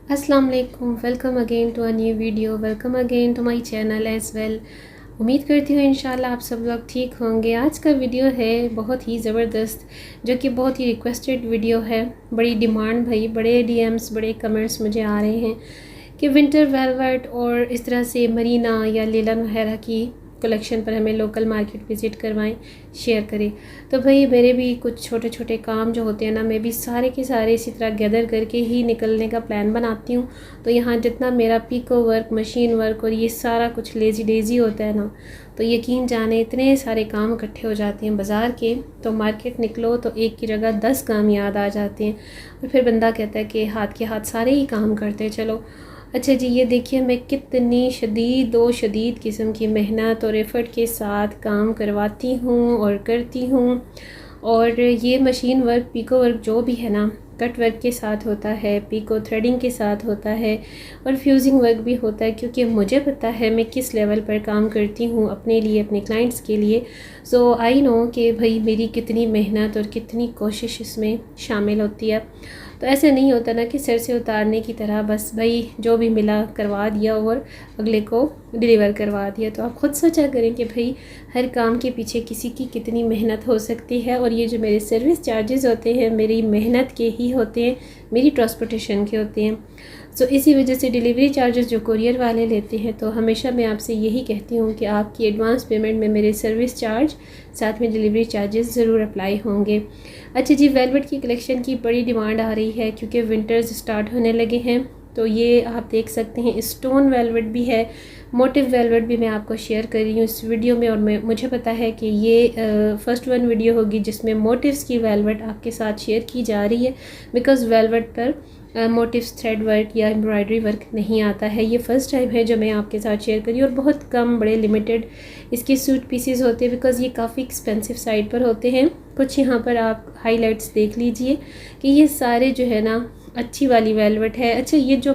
अस्सलाम वालेकुम, welcome again to a new video. Welcome again to my channel as well. उम्मीद करती हूँ इंशाल्लाह आप सब लोग ठीक होंगे। आज का वीडियो है बहुत ही ज़बरदस्त, जो कि बहुत ही रिक्वेस्टेड वीडियो है। बड़ी डिमांड भाई, बड़े डीएम्स, बड़े कमेंट्स मुझे आ रहे हैं कि विंटर वेलवेट और इस तरह से मरीना या लेलन वगैरह की कलेक्शन पर हमें लोकल मार्केट विज़िट करवाएं, शेयर करें। तो भाई मेरे भी कुछ छोटे छोटे काम जो होते हैं ना, मैं भी सारे के सारे इसी तरह गैदर करके ही निकलने का प्लान बनाती हूँ। तो यहाँ जितना मेरा पिको वर्क, मशीन वर्क और ये सारा कुछ लेज़ी डेज़ी होता है ना, तो यकीन जाने इतने सारे काम इकट्ठे हो जाते हैं बाज़ार के। तो मार्केट निकलो तो एक की जगह 10 काम याद आ जाते हैं और फिर बंदा कहता है कि हाथ के हाथ सारे ही काम करते चलो। अच्छा जी, ये देखिए मैं कितनी शदीद किस्म की मेहनत और एफ़र्ट के साथ काम करवाती हूँ और करती हूँ। और ये मशीन वर्क, पिको वर्क जो भी है ना, कट वर्क के साथ होता है, पिको थ्रेडिंग के साथ होता है और फ्यूज़िंग वर्क भी होता है, क्योंकि मुझे पता है मैं किस लेवल पर काम करती हूँ अपने लिए, अपने क्लाइंट्स के लिए। सो आई नो कि भाई मेरी कितनी मेहनत और कितनी कोशिश इसमें शामिल होती है। तो ऐसे नहीं होता ना कि सर से उतारने की तरह बस भाई जो भी मिला करवा दिया और अगले को डिलीवर करवा दिया। तो आप ख़ुद सोचा करें कि भाई हर काम के पीछे किसी की कितनी मेहनत हो सकती है। और ये जो मेरे सर्विस चार्जेस होते हैं मेरी मेहनत के ही होते हैं, मेरी ट्रांसपोर्टेशन के होते हैं। सो इसी वजह से डिलीवरी चार्जेस जो कुरियर वाले लेते हैं, तो हमेशा मैं आपसे यही कहती हूँ कि आपकी एडवांस पेमेंट में मेरे सर्विस चार्ज साथ में डिलीवरी चार्जेस ज़रूर अप्लाई होंगे। अच्छा जी, वेलवेट की कलेक्शन की बड़ी डिमांड आ रही है क्योंकि विंटर्स स्टार्ट होने लगे हैं। तो ये आप देख सकते हैं, स्टोन वेलवेट भी है, मोटिव वेलवेट भी मैं आपको शेयर कर रही हूँ इस वीडियो में। और मुझे पता है कि ये फर्स्ट वन वीडियो होगी जिसमें मोटिव्स की वेलवेट आपके साथ शेयर की जा रही है, बिकॉज़ वेलवेट पर मोटिव्स थ्रेड वर्क या एम्ब्रॉयडरी वर्क नहीं आता है। ये फ़र्स्ट टाइम है जो मैं आपके साथ शेयर करी, और बहुत कम, बड़े लिमिटेड इसके सूट पीसेस होते हैं, बिकॉज़ ये काफ़ी एक्सपेंसिव साइड पर होते हैं। कुछ यहाँ पर आप हाइलाइट्स देख लीजिए कि ये सारे जो है ना अच्छी वाली वेलवेट है। अच्छा, ये जो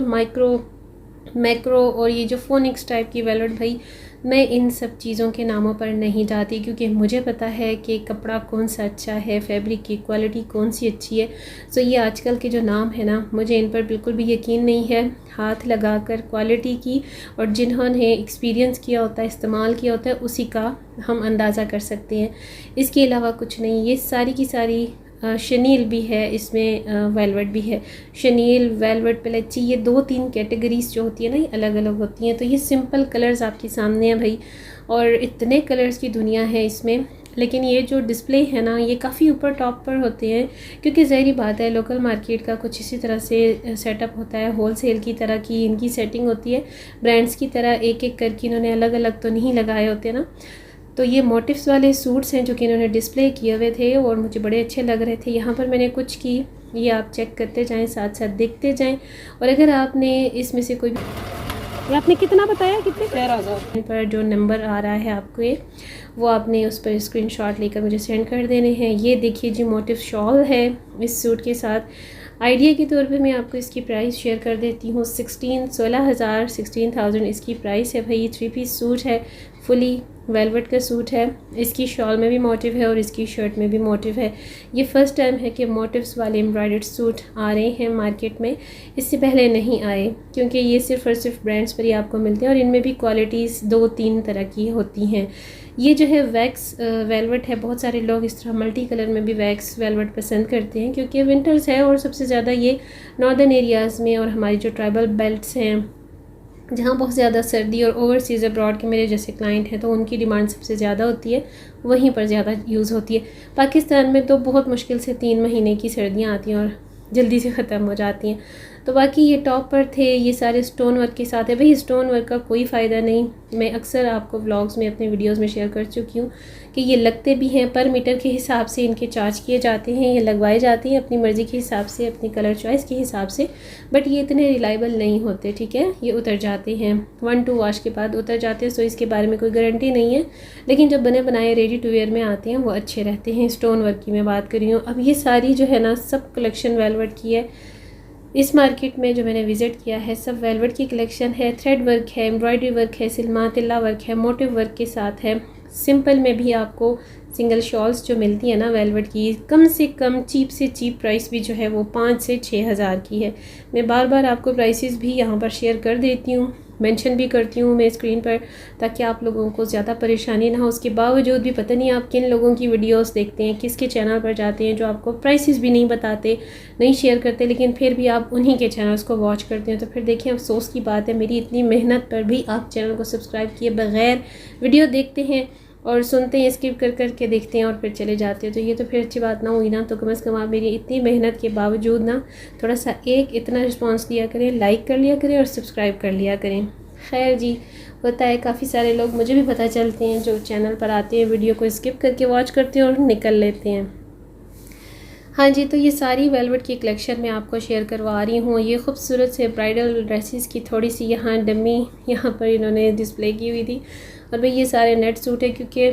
मैक्रो और ये जो फोनिक्स टाइप की वेलवेट, भाई मैं इन सब चीज़ों के नामों पर नहीं जाती, क्योंकि मुझे पता है कि कपड़ा कौन सा अच्छा है, फैब्रिक की क्वालिटी कौन सी अच्छी है। सो ये आजकल के जो नाम है ना, मुझे इन पर बिल्कुल भी यकीन नहीं है। हाथ लगाकर क्वालिटी की और जिन्होंने एक्सपीरियंस किया होता है, इस्तेमाल किया होता है, उसी का हम अंदाज़ा कर सकते हैं। इसके अलावा कुछ नहीं। ये सारी की सारी शनील भी है, इसमें वेलवेट भी है। शनील, वेलवेट, पलेची, ये 2-3 कैटेगरीज जो होती है ना, ये अलग अलग होती हैं। तो ये सिंपल कलर्स आपके सामने हैं भाई, और इतने कलर्स की दुनिया है इसमें। लेकिन ये जो डिस्प्ले है ना, ये काफ़ी ऊपर टॉप पर होते हैं, क्योंकि ज़ाहिर बात है लोकल मार्केट का कुछ इसी तरह से सेटअप होता है। होलसेल की तरह की इनकी सेटिंग होती है, ब्रांड्स की तरह एक एक करके इन्होंने अलग अलग तो नहीं लगाए होते ना। तो ये मोटिव्स वाले सूट्स हैं जो कि इन्होंने डिस्प्ले किए हुए थे और मुझे बड़े अच्छे लग रहे थे। यहाँ पर मैंने कुछ की, ये आप चेक करते जाएं, साथ साथ देखते जाएं। और अगर आपने इसमें से कोई, ये आपने कितना बताया, कितने 13,000 पर जो नंबर आ रहा है आपको, ये वो आपने उस पर स्क्रीनशॉट लेकर मुझे सेंड कर देने हैं। ये देखिए जी, मोटिव शॉल है इस सूट के साथ। आइडिया के तौर पे मैं आपको इसकी प्राइस शेयर कर देती हूँ। 16,000 इसकी प्राइस है भाई। ये 3 पीस सूट है, फुली वेलवेट का सूट है। इसकी शॉल में भी मोटिव है और इसकी शर्ट में भी मोटिव है। ये फ़र्स्ट टाइम है कि मोटिव्स वाले एम्ब्रॉयडर्ड सूट आ रहे हैं मार्केट में, इससे पहले नहीं आए, क्योंकि ये सिर्फ़ और सिर्फ ब्रांड्स पर ही आपको मिलते हैं और इनमें भी क्वालिटीज़ 2-3 तरह की होती हैं। ये जो है वैक्स वेलवेट है। बहुत सारे लोग इस तरह मल्टी कलर में भी वैक्स वेलवेट पसंद करते हैं, क्योंकि विंटर्स है और सबसे ज़्यादा ये नॉर्दर्न एरियाज़ में और हमारी जो ट्राइबल बेल्ट्स हैं, जहाँ बहुत ज़्यादा सर्दी, और ओवरसीज़ अब्रॉड के मेरे जैसे क्लाइंट हैं तो उनकी डिमांड सबसे ज़्यादा होती है, वहीं पर ज़्यादा यूज़ होती है। पाकिस्तान में तो बहुत मुश्किल से 3 महीने की सर्दियाँ आती हैं और जल्दी से ख़त्म हो जाती हैं। तो बाकी ये टॉप पर थे, ये सारे स्टोन वर्क के साथ है। भाई स्टोन वर्क का कोई फ़ायदा नहीं, मैं अक्सर आपको व्लॉग्स में, अपने वीडियोस में शेयर कर चुकी हूँ कि ये लगते भी हैं, पर मीटर के हिसाब से इनके चार्ज किए जाते हैं। ये लगवाए जाते हैं अपनी मर्ज़ी के हिसाब से, अपनी कलर चॉइस के हिसाब से, बट ये इतने रिलायबल नहीं होते, ठीक है। ये उतर जाते हैं, 1-2 वॉश के बाद उतर जाते हैं, सो इसके बारे में कोई गारंटी नहीं है। लेकिन जब बने बनाए रेडी टू वेयर में आते हैं वो अच्छे रहते हैं। स्टोन वर्क की मैं बात कर रही हूँ। अब ये सारी जो है ना, सब कलेक्शन वेलवेट की है। इस मार्केट में जो मैंने विज़िट किया है, सब वेलवेट की कलेक्शन है। थ्रेड वर्क है, एम्ब्रॉयडरी वर्क है, सिलमा तिल्ला वर्क है, मोटिव वर्क के साथ है। सिंपल में भी आपको सिंगल शॉल्स जो मिलती है ना वेलवेट की, कम से कम चीप से चीप प्राइस भी जो है वो 5 से 6 हज़ार की है। मैं बार बार आपको प्राइसेस भी यहाँ पर शेयर कर देती हूँ, मेंशन भी करती हूँ मैं स्क्रीन पर, ताकि आप लोगों को ज़्यादा परेशानी ना हो। उसके बावजूद भी पता नहीं आप किन लोगों की वीडियोस देखते हैं, किसके चैनल पर जाते हैं जो आपको प्राइसेस भी नहीं बताते, नहीं शेयर करते, लेकिन फिर भी आप उन्हीं के चैनल्स को वॉच करते हैं। तो फिर देखिए अफसोस की बात है, मेरी इतनी मेहनत पर भी आप चैनल को सब्सक्राइब किए बगैर वीडियो देखते हैं और सुनते हैं, स्किप कर कर के देखते हैं और फिर चले जाते हैं। तो ये तो फिर अच्छी बात ना हुई ना। तो कम से कम आप मेरी इतनी मेहनत के बावजूद ना थोड़ा सा एक इतना रिस्पांस दिया करें, लाइक कर लिया करें और सब्सक्राइब कर लिया करें। खैर जी, होता है, काफ़ी सारे लोग मुझे भी पता चलते हैं जो चैनल पर आते हैं, वीडियो को स्किप करके वॉच करते हैं और निकल लेते हैं। हाँ जी, तो ये सारी वेलवेट की कलेक्शन मैं आपको शेयर करवा रही हूँ। ये खूबसूरत से ब्राइडल ड्रेसेस की थोड़ी सी यहाँ डमी यहाँ पर इन्होंने डिस्प्ले की हुई थी। और भाई ये सारे नेट सूट है, क्योंकि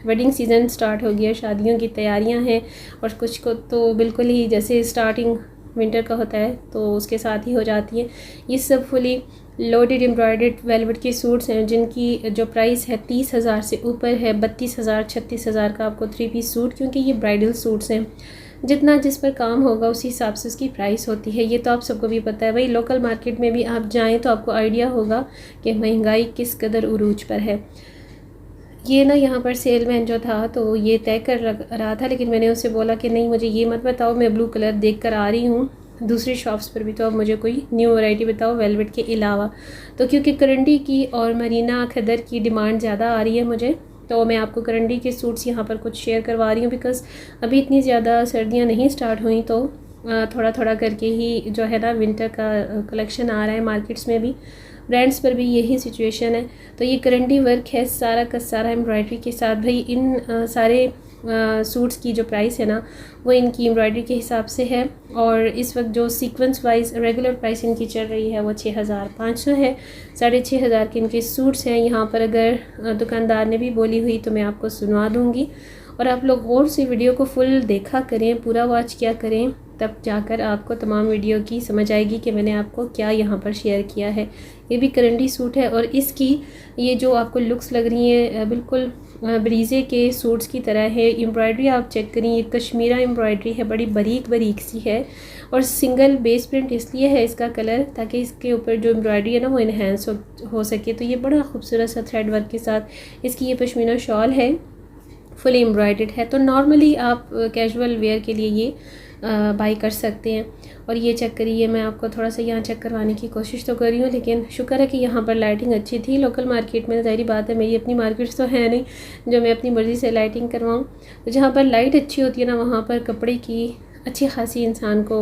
वेडिंग सीज़न स्टार्ट हो गया, शादियों की तैयारियां हैं, और कुछ को तो बिल्कुल ही जैसे स्टार्टिंग विंटर का होता है तो उसके साथ ही हो जाती है। ये सब फुली लोडेड एम्ब्रॉयडर्ड वेलवेट के सूट्स हैं, जिनकी जो प्राइस है 30 हज़ार से ऊपर है। 32 हज़ार 36 हज़ार का आपको 3 पीस सूट, क्योंकि ये ब्राइडल सूट्स हैं, जितना जिस पर काम होगा उसी हिसाब से उसकी प्राइस होती है। ये तो आप सबको भी पता है भाई, लोकल मार्केट में भी आप जाएं तो आपको आइडिया होगा कि महंगाई किस कदर उरूज पर है। ये ना यहाँ पर सेलमैन जो था तो ये तय कर रहा था, लेकिन मैंने उससे बोला कि नहीं मुझे ये मत बताओ, मैं ब्लू कलर देख कर आ रही हूँ दूसरी शॉप्स पर भी, तो अब मुझे कोई न्यू वैरायटी बताओ वेलवेट के अलावा। तो क्योंकि करंडी की और मरीना खदर की डिमांड ज़्यादा आ रही है मुझे, तो मैं आपको करंडी के सूट्स यहाँ पर कुछ शेयर करवा रही हूँ। बिकॉज़ अभी इतनी ज़्यादा सर्दियाँ नहीं स्टार्ट हुई, तो थोड़ा थोड़ा करके ही जो है ना विंटर का कलेक्शन आ रहा है मार्केट्स में भी, ब्रांड्स पर भी यही सिचुएशन है। तो ये करंडी वर्क है सारा का सारा एम्ब्रॉयडरी के साथ। भाई इन सारे सूट्स की जो प्राइस है ना वो इनकी एम्ब्रॉयडरी के हिसाब से है, और इस वक्त जो सीक्वेंस वाइज रेगुलर प्राइस इनकी चल रही है वो 6500 है। 6500 के इनके सूट्स हैं। यहाँ पर अगर दुकानदार ने भी बोली हुई तो मैं आपको सुनवा दूँगी, और आप लोग गौर से वीडियो को फुल देखा करें, पूरा वॉच किया करें, तब जाकर आपको तमाम वीडियो की समझ आएगी कि मैंने आपको क्या यहाँ पर शेयर किया है। ये भी करंडी सूट है, और इसकी ये जो आपको लुक्स लग रही है बिल्कुल ब्रीजे के सूट्स की तरह है। एम्ब्रॉयडरी आप चेक करें, ये कश्मीरा एम्ब्रॉयडरी है, बड़ी बारीक बारीक सी है, और सिंगल बेस प्रिंट इसलिए है इसका कलर ताकि इसके ऊपर जो एम्ब्रॉयडरी है ना वो इन्हेंस हो सके। तो ये बड़ा खूबसूरत सा थ्रेड वर्क के साथ इसकी ये पश्मीना शॉल है, फुली एम्ब्रॉयडर्ड है। तो नॉर्मली आप कैजुअल वेयर के लिए ये बाई कर सकते हैं। और ये चेक करिए, मैं आपको थोड़ा सा यहाँ चेक करवाने की कोशिश तो कर रही हूँ, लेकिन शुक्र है कि यहाँ पर लाइटिंग अच्छी थी। लोकल मार्केट में ज़ाहिर बात है, मेरी अपनी मार्केट्स तो है नहीं जो मैं अपनी मर्ज़ी से लाइटिंग करवाऊँ। तो जहाँ पर लाइट अच्छी होती है ना वहाँ पर कपड़े की अच्छी खासी इंसान को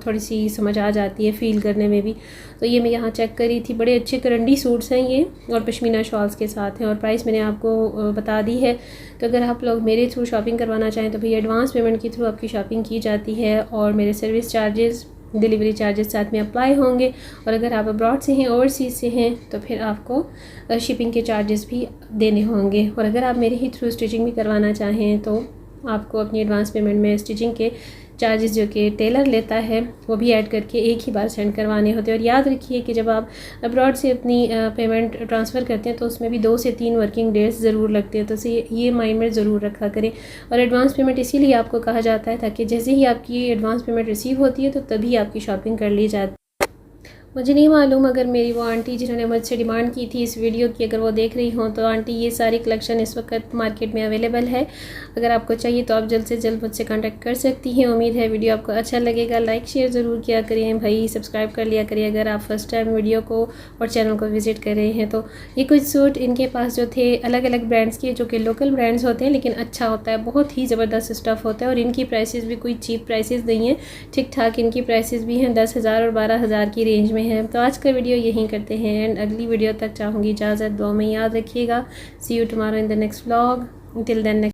थोड़ी सी समझ आ जाती है फ़ील करने में भी। तो ये मैं यहाँ चेक करी थी, बड़े अच्छे करंडी सूट्स हैं ये, और पश्मीना शॉल्स के साथ हैं, और प्राइस मैंने आपको बता दी है। तो अगर आप लोग मेरे थ्रू शॉपिंग करवाना चाहें तो भी एडवांस पेमेंट के थ्रू आपकी शॉपिंग की जाती है, और मेरे सर्विस चार्जेस, डिलीवरी चार्जेस साथ में अप्लाई होंगे। और अगर आप अब्रॉड से हैं, ओवरसीज़ से हैं, तो फिर आपको शिपिंग के चार्जेस भी देने होंगे। और अगर आप मेरे ही थ्रू स्टिचिंग भी करवाना चाहें तो आपको अपनी एडवांस पेमेंट में स्टिचिंग के चार्जेस जो कि टेलर लेता है वो भी ऐड करके एक ही बार सेंड करवाने होते हैं। और याद रखिए कि जब आप अब्रॉड से अपनी पेमेंट ट्रांसफ़र करते हैं तो उसमें भी 2 से 3 वर्किंग डेज ज़रूर लगते हैं। तो ये माइंड में ज़रूर रखा करें। और एडवांस पेमेंट इसीलिए आपको कहा जाता है ताकि जैसे ही आपकी एडवांस पेमेंट रिसीव होती है तो तभी आपकी शॉपिंग कर ली जाती है। मुझे नहीं मालूम अगर मेरी वो आंटी जिन्होंने मुझसे डिमांड की थी इस वीडियो की, अगर वो देख रही हों तो आंटी ये सारी कलेक्शन इस वक्त मार्केट में अवेलेबल है। अगर आपको चाहिए तो आप जल्द से जल्द मुझसे कांटेक्ट कर सकती हैं। उम्मीद है वीडियो आपको अच्छा लगेगा। लाइक शेयर ज़रूर किया करें भाई, सब्सक्राइब कर लिया करिए अगर आप फर्स्ट टाइम वीडियो को और चैनल को विज़िट कर रहे हैं। तो ये कुछ सूट इनके पास जो थे अलग अलग ब्रांड्स के, जो कि लोकल ब्रांड्स होते हैं, लेकिन अच्छा होता है, बहुत ही ज़बरदस्त स्टफ़ होता है। और इनकी प्राइसेस भी कोई चीप प्राइसेस नहीं है, ठीक ठाक इनकी प्राइसेस भी हैं, 10,000 और 12,000 की रेंज में है। तो आज का वीडियो यहीं करते हैं एंड अगली वीडियो तक चाहूँगी इजाज़त, दुआ में याद रखिएगा। See you tomorrow in the next vlog. Till then